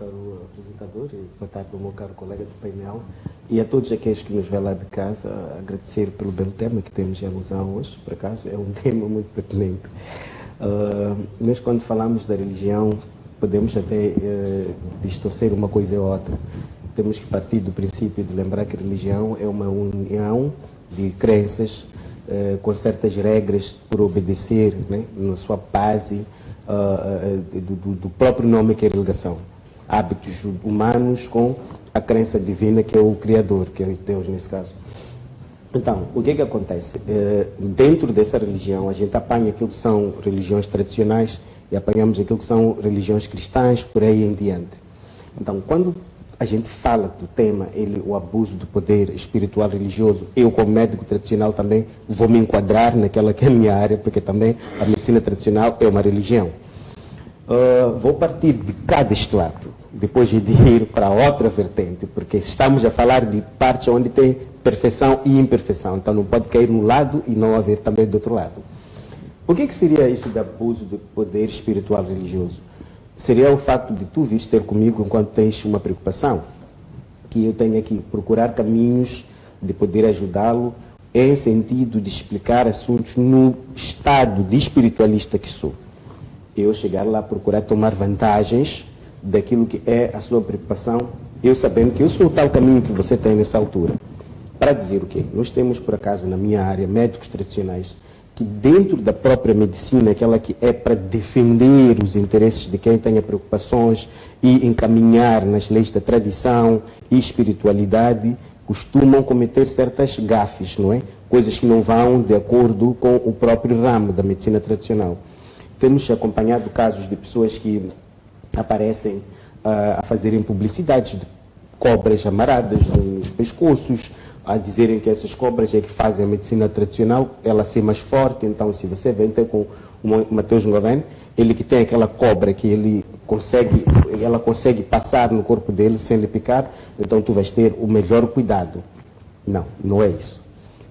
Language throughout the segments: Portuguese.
caro apresentador, e boa tarde ao meu caro colega de painel, e a todos aqueles que nos vêm lá de casa, agradecer pelo belo tema que temos em alusão hoje, por acaso, é um tema muito pertinente. Mas quando falamos da religião, podemos até distorcer uma coisa ou outra. Temos que partir do princípio de lembrar que a religião é uma união de crenças com certas regras por obedecer, né, na sua base do próprio nome que é a religião. Hábitos humanos com a crença divina que é o Criador, que é Deus nesse caso. Então, o que é que acontece? Dentro dessa religião, a gente apanha aquilo que são religiões tradicionais e apanhamos aquilo que são religiões cristãs, por aí em diante. Então, quando a gente fala do tema, o abuso do poder espiritual religioso, eu como médico tradicional também vou me enquadrar naquela que é a minha área, porque também a medicina tradicional é uma religião. Vou partir de cá deste lado, depois de ir para outra vertente, porque estamos a falar de partes onde tem perfeição e imperfeição, então não pode cair num lado e não haver também do outro lado. O que seria isso de abuso do poder espiritual religioso? Seria o fato de tu vir ter comigo enquanto tens uma preocupação, que eu tenho que procurar caminhos de poder ajudá-lo em sentido de explicar assuntos no estado de espiritualista que sou. Eu chegar lá procurar tomar vantagens daquilo que é a sua preocupação, eu sabendo que eu sou o tal caminho que você tem nessa altura. Para dizer o quê? Nós temos, por acaso, na minha área, médicos tradicionais, que dentro da própria medicina, aquela que é para defender os interesses de quem tenha preocupações e encaminhar nas leis da tradição e espiritualidade, costumam cometer certas gafes, não é? Coisas que não vão de acordo com o próprio ramo da medicina tradicional. Temos acompanhado casos de pessoas que aparecem a fazerem publicidades de cobras amarradas nos pescoços, a dizerem que essas cobras é que fazem a medicina tradicional, ela ser mais forte. Então, se você vem ter com o Mateus Ngoven, ele que tem aquela cobra que ela consegue passar no corpo dele sem lhe picar, então tu vais ter o melhor cuidado. Não, não é isso.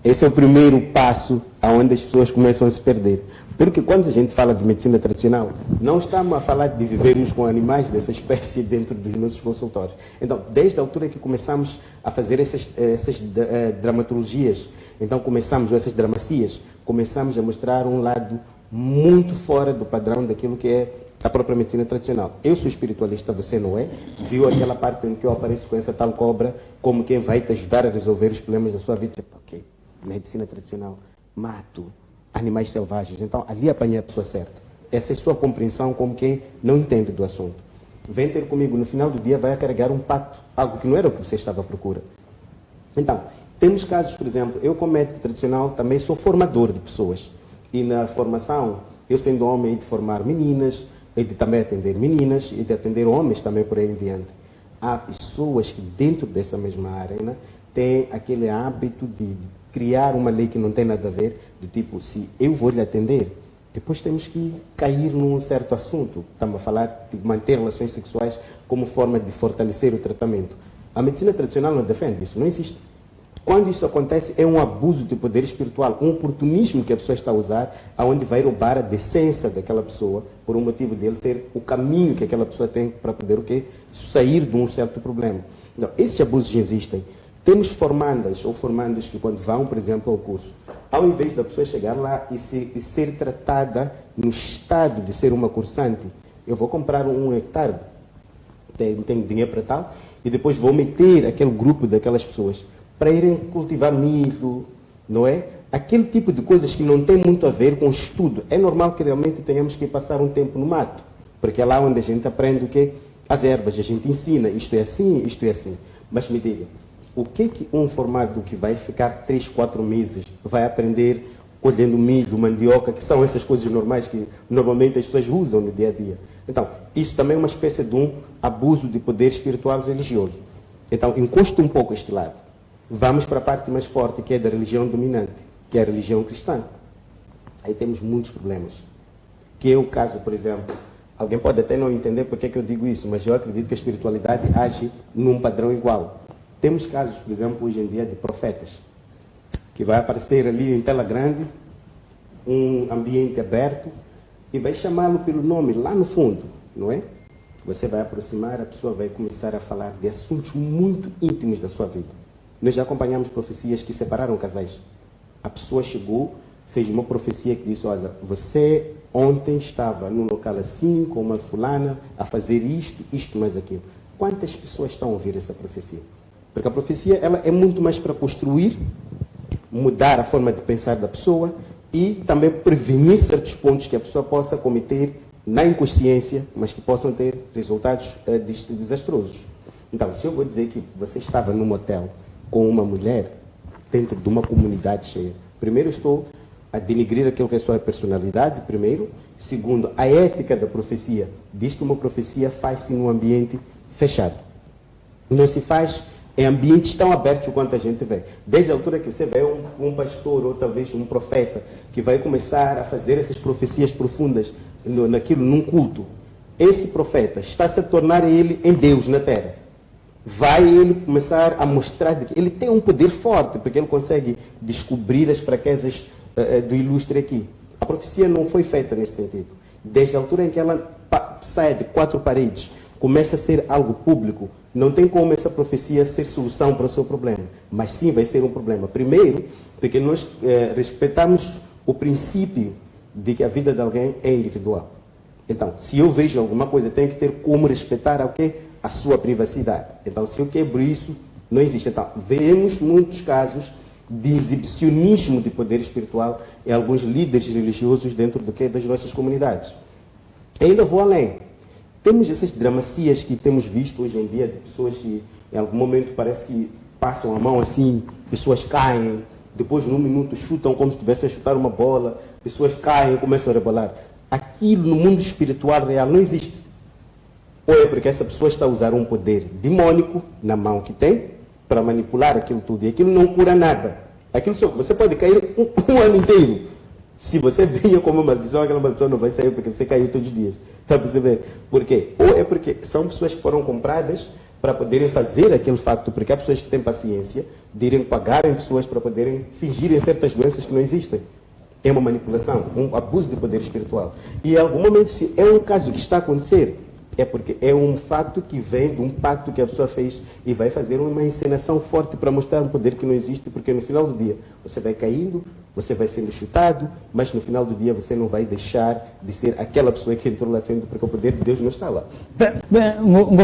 Esse é o primeiro passo aonde as pessoas começam a se perder. Porque quando a gente fala de medicina tradicional, não estamos a falar de vivermos com animais dessa espécie dentro dos nossos consultórios. Então, desde a altura que começamos a fazer essas dramaturgias, então começamos essas dramacias, começamos a mostrar um lado muito fora do padrão daquilo que é a própria medicina tradicional. Eu sou espiritualista, você não é? Viu aquela parte em que eu apareço com essa tal cobra como quem vai te ajudar a resolver os problemas da sua vida? Você, ok, medicina tradicional, mato animais selvagens. Então, ali apanhei a pessoa certa. Essa é a sua compreensão como quem não entende do assunto. Vem ter comigo, no final do dia vai a carregar um pato, algo que não era o que você estava à procura. Então, temos casos, por exemplo, eu como médico tradicional também sou formador de pessoas. E na formação, eu sendo homem, hei de formar meninas, hei de também atender meninas, e de atender homens também por aí em diante. Há pessoas que dentro dessa mesma área, né, têm aquele hábito de criar uma lei que não tem nada a ver, do tipo, se eu vou lhe atender, depois temos que cair num certo assunto. Estamos a falar de manter relações sexuais como forma de fortalecer o tratamento. A medicina tradicional não defende isso, não existe. Quando isso acontece, é um abuso de poder espiritual, um oportunismo que a pessoa está a usar, aonde vai roubar a decência daquela pessoa, por um motivo dele ser o caminho que aquela pessoa tem para poder o quê? Sair de um certo problema. Então, esses abusos existem. Temos formandas ou formandos que quando vão, por exemplo, ao curso, ao invés da pessoa chegar lá e ser tratada no estado de ser uma cursante, eu vou comprar um hectare, tenho dinheiro para tal, e depois vou meter aquele grupo daquelas pessoas para irem cultivar milho, não é? Aquele tipo de coisas que não tem muito a ver com estudo. É normal que realmente tenhamos que passar um tempo no mato, porque é lá onde a gente aprende o quê? As ervas, a gente ensina, isto é assim, isto é assim. Mas me diga, o que um formado que vai ficar 3, 4 meses vai aprender colhendo milho, mandioca, que são essas coisas normais que normalmente as pessoas usam no dia a dia? Então, isso também é uma espécie de um abuso de poder espiritual religioso. Então, encosta um pouco este lado. Vamos para a parte mais forte, que é da religião dominante, que é a religião cristã. Aí temos muitos problemas. Que é o caso, por exemplo, alguém pode até não entender porque é que eu digo isso, mas eu acredito que a espiritualidade age num padrão igual. Temos casos, por exemplo, hoje em dia, de profetas, que vai aparecer ali em tela grande, um ambiente aberto, e vai chamá-lo pelo nome lá no fundo, não é? Você vai aproximar, a pessoa vai começar a falar de assuntos muito íntimos da sua vida. Nós já acompanhamos profecias que separaram casais. A pessoa chegou, fez uma profecia que disse, olha, você ontem estava num local assim, com uma fulana, a fazer isto, isto mais aquilo. Quantas pessoas estão a ouvir essa profecia? Porque a profecia ela é muito mais para construir, mudar a forma de pensar da pessoa e também prevenir certos pontos que a pessoa possa cometer na inconsciência, mas que possam ter resultados desastrosos. Então, se eu vou dizer que você estava num motel com uma mulher dentro de uma comunidade cheia, primeiro estou a denigrir aquilo que é a sua personalidade, primeiro. Segundo, a ética da profecia. Diz que uma profecia faz-se num ambiente fechado. Não se faz em ambientes tão abertos quanto a gente vê. Desde a altura que você vê um pastor ou talvez um profeta que vai começar a fazer essas profecias profundas num culto, esse profeta está-se a tornar ele em Deus na terra. Vai ele começar a mostrar que ele tem um poder forte, porque ele consegue descobrir as fraquezas do ilustre aqui. A profecia não foi feita nesse sentido. Desde a altura em que ela sai de 4 paredes, começa a ser algo público, não tem como essa profecia ser solução para o seu problema, mas sim vai ser um problema. Primeiro, porque nós respeitamos o princípio de que a vida de alguém é individual. Então, se eu vejo alguma coisa, tenho que ter como respeitar a sua privacidade. Então, se eu quebro isso, não existe. Então, vemos muitos casos de exibicionismo de poder espiritual em alguns líderes religiosos dentro das nossas comunidades. Ainda vou além. Temos essas dramacias que temos visto hoje em dia de pessoas que em algum momento parece que passam a mão assim, pessoas caem, depois num minuto chutam como se estivessem a chutar uma bola, pessoas caem e começam a rebolar. Aquilo no mundo espiritual real não existe. Ou é porque essa pessoa está a usar um poder demônico na mão que tem para manipular aquilo tudo. E aquilo não cura nada. Aquilo você pode cair um ano inteiro. Se você vinha como uma maldição, aquela maldição não vai sair porque você caiu todos os dias. Está a perceber? Por quê? Ou é porque são pessoas que foram compradas para poderem fazer aquele facto, porque há pessoas que têm paciência de irem pagarem pessoas para poderem fingirem certas doenças que não existem. É uma manipulação, um abuso de poder espiritual. E em algum momento, se é um caso que está a acontecer, é porque é um facto que vem de um pacto que a pessoa fez e vai fazer uma encenação forte para mostrar um poder que não existe, porque no final do dia você vai caindo, você vai sendo chutado, mas no final do dia você não vai deixar de ser aquela pessoa que entrou lá sendo, porque o poder de Deus não está lá.